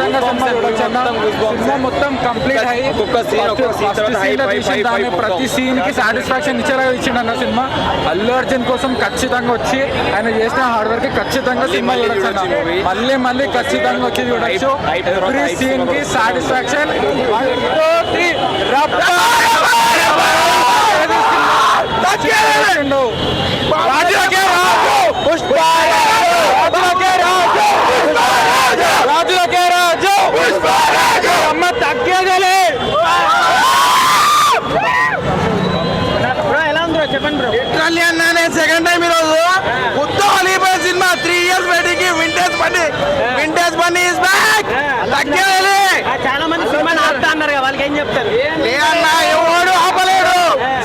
ఖచ్చితంగా సినిమా చూడొచ్చు అన్న. సినిమా మొత్తం కంప్లీట్ అయ్యి ప్రతి సీన్ కి సాటిస్ఫాక్షన్ ఇచ్చేలా ఇచ్చిండు అన్న సినిమా. అల్లు అర్జున్ కోసం ఖచ్చితంగా వచ్చి ఆయన చేసిన హార్డ్ వర్క్ ఖచ్చితంగా సినిమా చూడొచ్చు అన్న. మళ్ళీ మళ్ళీ ఖచ్చితంగా వచ్చి చూడొచ్చు. ఎవ్రీ సీన్ కి సాటిస్ఫాక్షన్. రాజులకే రాజు అమ్మ తగ్గేదలే. లిటరల్లీ అన్నా నేను సెకండ్ టైం ఈరోజు మొత్తం అలిగిపోయే సినిమా. 3 years వెయిటింగ్ వింటేజ్ బండి ఇస్ బ్యాక్. తగ్గేదలే. చాలా మంది సినిమా ఆపుతా అన్నారు కదా, వాళ్ళకి ఏం చెప్తారు? లేదన్నా ఎవడు ఆపలేడు.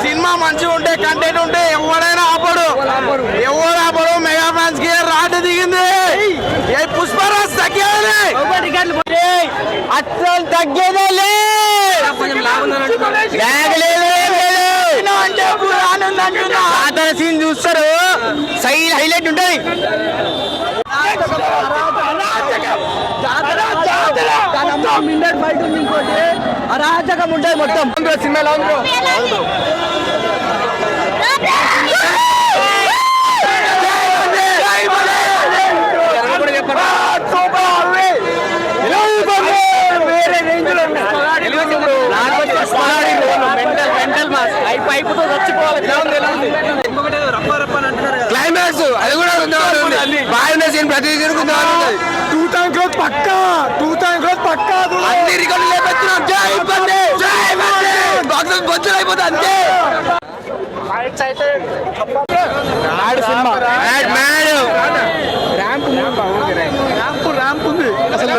సినిమా మంచిగా ఉంటే కంటెంట్ ఉంటే ఎవడైనా ఆపడు. ఎవడు ఆపడు. మెగా ఫ్యాన్స్ కి రాడ్ దిగింది. పుష్పరాజ్ తగ్గేదలే. అసలు తగ్గేదే సీన్ చూస్తారు. సైడ్ హైలైట్ ఉంటాయి. అరాచకం ఉంటాయి మొత్తం సినిమాలో. క్లైమాక్స్ అది కూడా బాగుండే సీన్. ప్రతి సీన్ 2,000 crores పక్కా. 2,000 crores పక్కా. అన్ని రికార్డులు లేపెత్తున్నాం. బొచ్చులు అయిపోతుంది అంతే. ర్యాంప్ ఉంది అసలు.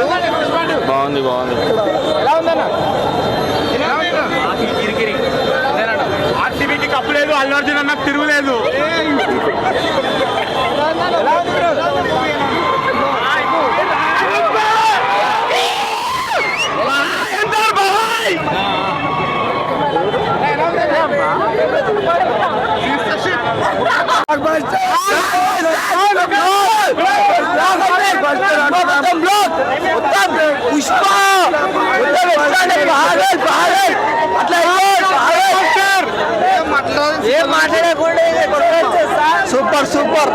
బాగుంది ఎలా ఉందన్న? ఆర్టీవీకి కప్పలేదు. అల్లు అర్జున్ అన్న తిరుగులేదు. పుష్ప ఏం మాట్లాడకుండా super super.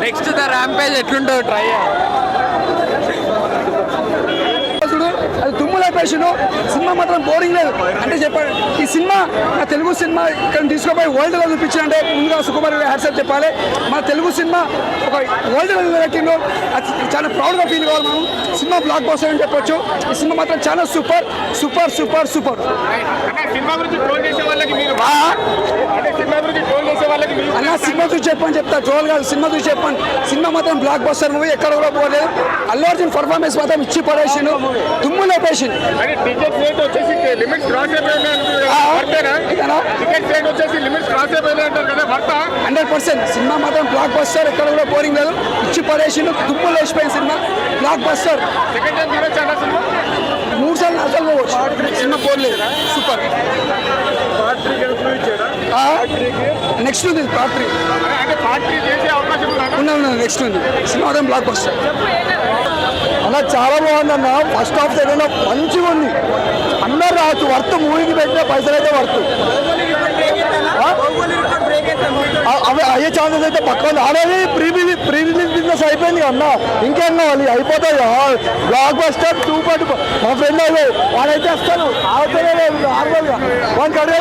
Next the rampage ఎట్లుంటుందో ట్రై. అది దుమ్ము లేపేసాను. సినిమా మాత్రం బోరింగ్ లేదు. అంటే చెప్పండి, ఈ సినిమా నా తెలుగు సినిమా ఇక్కడ తీసుకుపోయి వరల్డ్లో చూపించాలంటే ముందుగా సుకుమార్ హ్యాట్సాప్ చెప్పాలి. మన తెలుగు సినిమా ఒక వరల్డ్ పెట్టిండు. అది చాలా ప్రౌడ్గా ఫీల్ కావాలి మనం. సినిమా బ్లాక్ బస్టర్ అని చెప్పొచ్చు. ఈ సినిమా మాత్రం చాలా సూపర్ సూపర్ సూపర్ సూపర్. అన్న సినిమా చూసి చెప్పని చెప్తా. ట్రోల్ కాదు, సినిమా చూసి చెప్పండి. సినిమా మాత్రం బ్లాక్ బస్టర్ మూవీ. ఎక్కడ కూడా పోలేదు. అల్లు అర్జున్ పర్ఫార్మెన్స్ మాత్రం ఇచ్చి పడేసిండు. దుమ్ము లేపేసిండు. 100% సినిమా మాత్రం బ్లాక్ బస్టర్. ఎక్కడ కూడా బోరింగ్ లేదు. ఇచ్చి పడేసిండు. దుమ్ము లేచిపోయిన సినిమా బ్లాక్ బస్టర్. 3 సార్లు అసలు పోవచ్చు. సినిమా పోలేదు. సూపర్. నెక్స్ట్ ఉంది పార్ట్ 3 ఉన్నా. నెక్స్ట్ ఉంది. సినిమా మాత్రం బ్లాక్ బస్టర్. అలా చాలా బాగుందన్న. ఫస్ట్ హాఫ్ సెకండ్ హాఫ్ మంచిగా ఉంది. అందరు రావచ్చు. వర్త్ మూవీకి పెట్టిన పైసలు అయితే వర్త్. అవి అయ్యే ఛాన్సెస్ అయితే పక్క ఉంది. ఆల్రెడీ ప్రీ రిలీజ్ బిజినెస్ అయిపోయింది అన్న. ఇంకేం కావాలి? అయిపోతాయి. Block buster 2.2. మా ఫ్రెండ్ వాడైతే వస్తాను. ఆవుతలేదు నార్మల్గా 1 కడే.